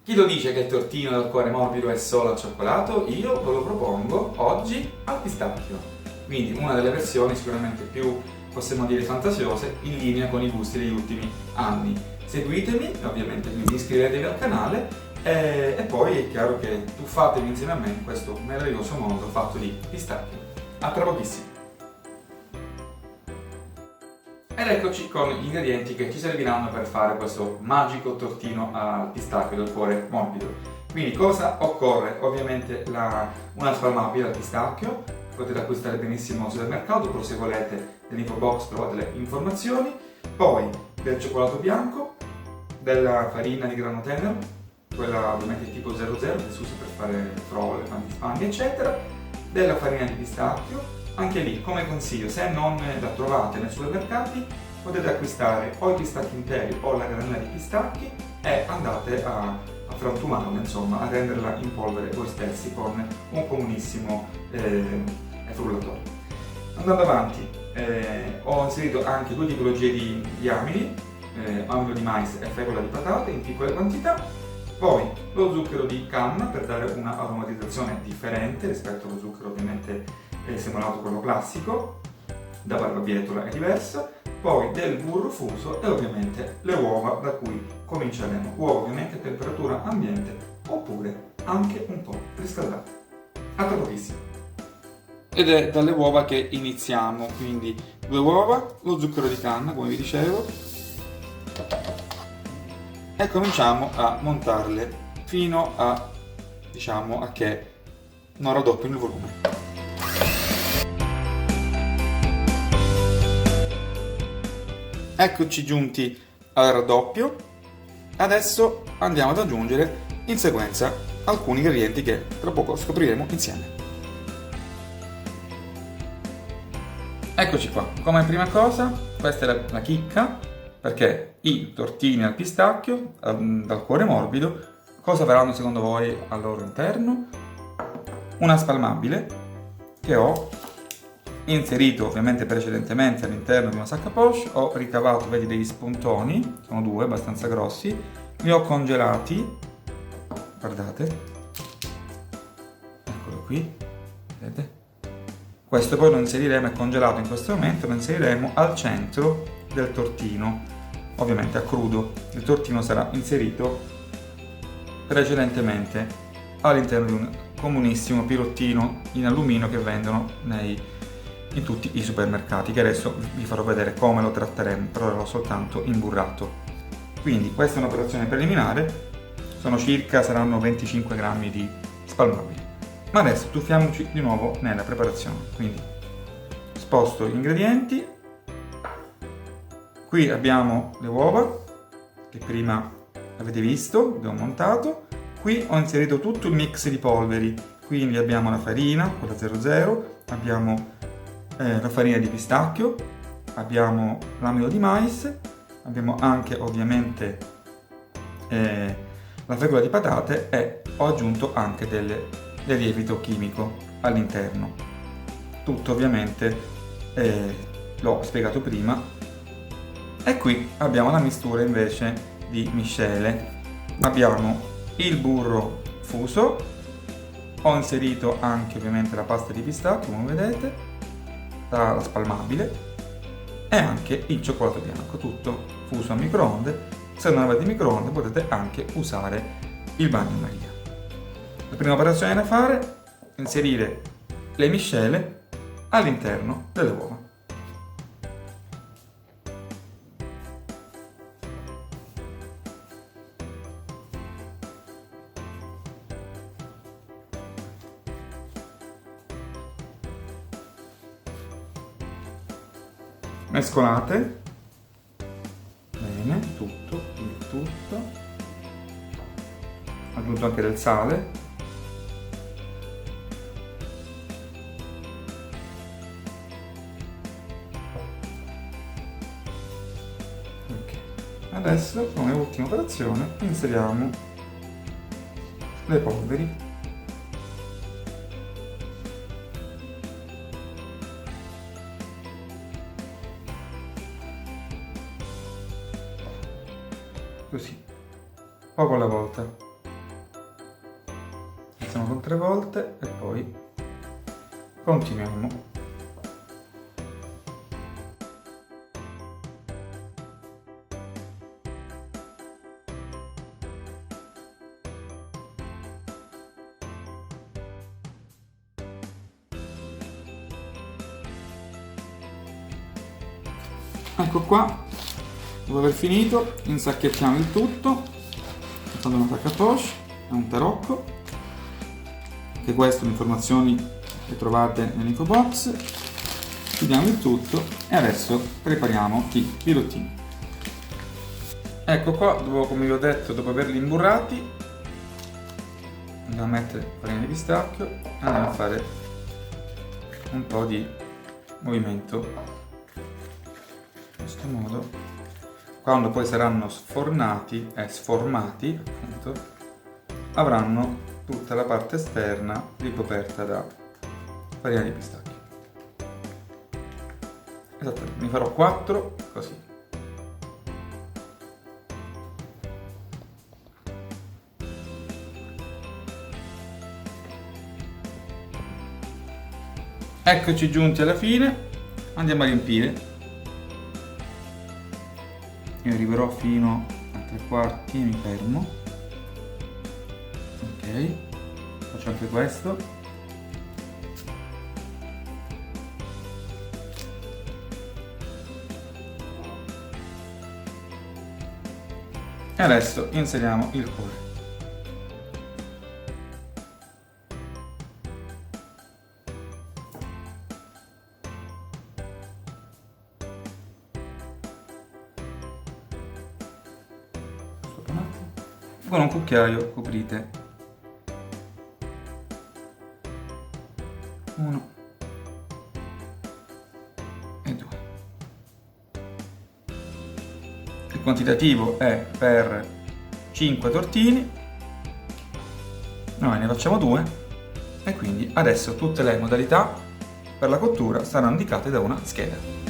Chi lo dice che il tortino dal cuore morbido è solo al cioccolato? Io ve lo propongo oggi al pistacchio. Quindi una delle versioni sicuramente più, possiamo dire, fantasiose, in linea con i gusti degli ultimi anni. Seguitemi, ovviamente, quindi iscrivetevi al canale e poi è chiaro che tuffatevi insieme a me in questo meraviglioso mondo fatto di pistacchio. A tra pochissimo! Ed eccoci con gli ingredienti che ci serviranno per fare questo magico tortino al pistacchio del cuore morbido. Quindi cosa occorre? Ovviamente una spalmabile al pistacchio, potete acquistare benissimo al supermercato, però se volete nell'info box trovate le informazioni. Poi del cioccolato bianco, della farina di grano tenero, quella ovviamente tipo 00 che si usa per fare frolle, pan di spagna eccetera, della farina di pistacchio. Anche lì, come consiglio, se non la trovate nei supermercati, potete acquistare o i pistacchi interi o la granella di pistacchi e andate a frantumarla, insomma, a renderla in polvere voi stessi con un comunissimo frullatore. Andando avanti, ho inserito anche due tipologie di amidi, amido di mais e fecola di patate in piccole quantità. Poi lo zucchero di canna per dare una aromatizzazione differente rispetto allo zucchero ovviamente semolato, quello classico, da barbabietola è diversa. Poi del burro fuso e ovviamente le uova da cui cominceremo. Uova ovviamente a temperatura ambiente oppure anche un po' riscaldate. A tra pochissimo! Ed è dalle uova che iniziamo, quindi 2 uova, lo zucchero di canna come vi dicevo e cominciamo a montarle fino a, diciamo, a che non raddoppino il volume. Eccoci giunti al raddoppio. Adesso andiamo ad aggiungere in sequenza alcuni ingredienti che tra poco scopriremo insieme. Eccoci qua, come prima cosa, questa è la chicca, perché i tortini al pistacchio dal cuore morbido cosa avranno secondo voi al loro interno? Una spalmabile che ho inserito ovviamente precedentemente all'interno di una sacca poche, ho ricavato, vedi, degli spuntoni, sono 2 abbastanza grossi, li ho congelati, guardate, eccolo qui, vedete? Questo poi lo inseriremo, è congelato in questo momento, lo inseriremo al centro del tortino, ovviamente a crudo. Il tortino sarà inserito precedentemente all'interno di un comunissimo pirottino in alluminio che vendono in tutti i supermercati, che adesso vi farò vedere come lo tratteremo, però l'ho soltanto imburrato. Quindi questa è un'operazione preliminare, saranno 25 grammi di spalmabile. Ma adesso tuffiamoci di nuovo nella preparazione, quindi sposto gli ingredienti. Qui abbiamo le uova che prima avete visto, abbiamo montato. Qui ho inserito tutto il mix di polveri, quindi abbiamo la farina, quella 00, abbiamo la farina di pistacchio, abbiamo l'amido di mais, abbiamo anche ovviamente la fecola di patate e ho aggiunto anche del lievito chimico all'interno. Tutto ovviamente l'ho spiegato prima. E qui abbiamo la mistura invece di miscele. Abbiamo il burro fuso, ho inserito anche ovviamente la pasta di pistacchio come vedete, la spalmabile e anche il cioccolato bianco, tutto fuso a microonde. Se non avete microonde potete anche usare il bagnomaria. La prima operazione da fare è inserire le miscele all'interno delle uova. Mescolate bene tutto, aggiunto anche del sale, ok. Adesso come ultima operazione inseriamo le polveri. Così, poco alla volta. facciamo con 3 volte e poi continuiamo. Ecco qua, dopo aver finito, insacchettiamo il tutto, facendo una saccatoche e un tarocco. Anche queste sono informazioni che trovate nell'info box. Chiudiamo il tutto e adesso prepariamo i birottini. Ecco qua, come vi ho detto, dopo averli imburrati, andiamo a mettere farina di pistacchio e andiamo a fare un po' di movimento. In questo modo, quando poi saranno sfornati e sformati, appunto, avranno tutta la parte esterna ricoperta da farina di pistacchio. Esattamente, ne farò 4 così. Eccoci giunti alla fine, andiamo a riempire. Io arriverò fino a 3/4 e mi fermo. Ok, faccio anche questo. E adesso inseriamo il cuore. Con un cucchiaio coprite 1 e 2. Il quantitativo è per 5 tortini, noi ne facciamo 2 e quindi adesso tutte le modalità per la cottura saranno indicate da una scheda.